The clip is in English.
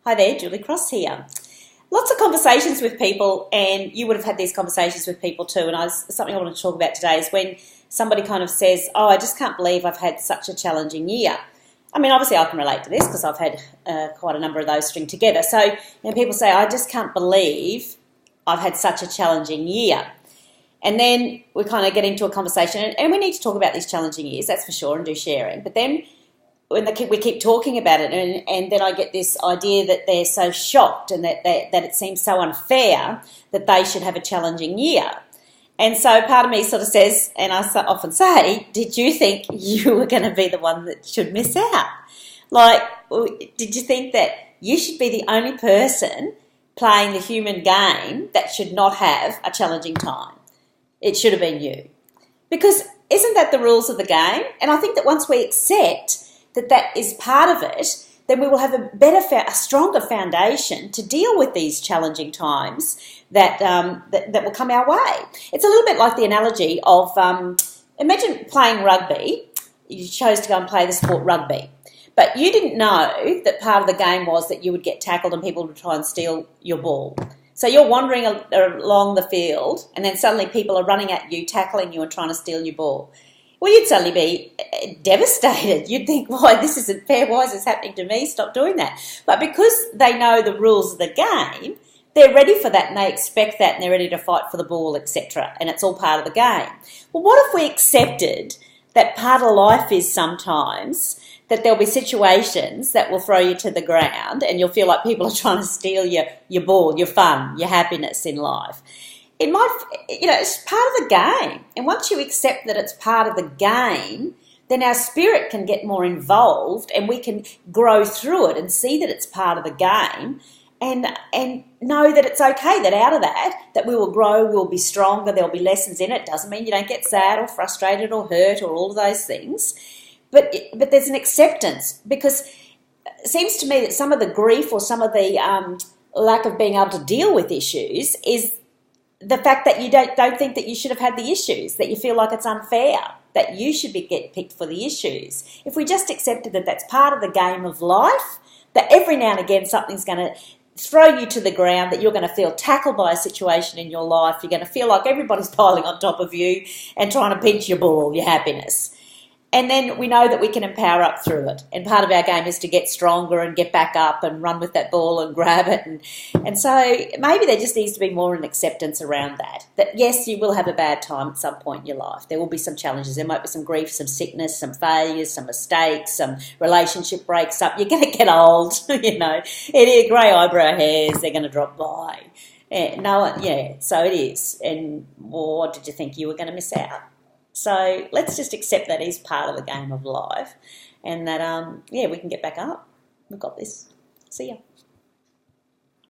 Hi there, Julie Cross here. Lots of conversations with people, and you would have had these conversations with people too, and something I want to talk about today is when somebody kind of says, oh, I just can't believe I've had such a challenging year. I mean, obviously I can relate to this because I've had quite a number of those string together. So people say, I just can't believe I've had such a challenging year. And then we kind of get into a conversation, and we need to talk about these challenging years, that's for sure, and do sharing. But then when we keep talking about it, and then I get this idea that they're so shocked and that it seems so unfair that they should have a challenging year. And so part of me sort of says, and I often say, did you think you were going to be the one that should miss out? Like, did you think that you should be the only person playing the human game that should not have a challenging time? It should have been you. Because isn't that the rules of the game? And I think that once we accept that is part of it, then we will have a stronger foundation to deal with these challenging times that will come our way. It's a little bit like the analogy of, imagine playing rugby. You chose to go and play the sport rugby, but you didn't know that part of the game was that you would get tackled and people would try and steal your ball. So you're wandering along the field, and then suddenly people are running at you, tackling you and trying to steal your ball. Well, you'd suddenly be devastated. You'd think, why, this isn't fair. Why is this happening to me? Stop doing that. But because they know the rules of the game, they're ready for that and they expect that and they're ready to fight for the ball, etc. And it's all part of the game. Well, what if we accepted that part of life is sometimes that there'll be situations that will throw you to the ground and you'll feel like people are trying to steal your ball, your fun, your happiness in life. It's part of the game. And once you accept that it's part of the game, then our spirit can get more involved and we can grow through it and see that it's part of the game and know that it's okay, that out of that we will grow, we'll be stronger, there'll be lessons in it. Doesn't mean you don't get sad or frustrated or hurt or all of those things. But there's an acceptance, because it seems to me that some of the grief or some of the lack of being able to deal with issues is the fact that you don't think that you should have had the issues, that you feel like it's unfair, that you should get picked for the issues. If we just accepted that that's part of the game of life, that every now and again something's going to throw you to the ground, that you're going to feel tackled by a situation in your life, you're going to feel like everybody's piling on top of you and trying to pinch your ball, your happiness. And then we know that we can empower up through it. And part of our game is to get stronger and get back up and run with that ball and grab it. And so maybe there just needs to be more an acceptance around that. That yes, you will have a bad time at some point in your life. There will be some challenges. There might be some grief, some sickness, some failures, some mistakes, some relationship breaks up. You're going to get old, grey eyebrow hairs, they're going to drop by. So it is. And what did you think you were going to miss out? So let's just accept that is part of the game of life and that, we can get back up. We've got this. See ya.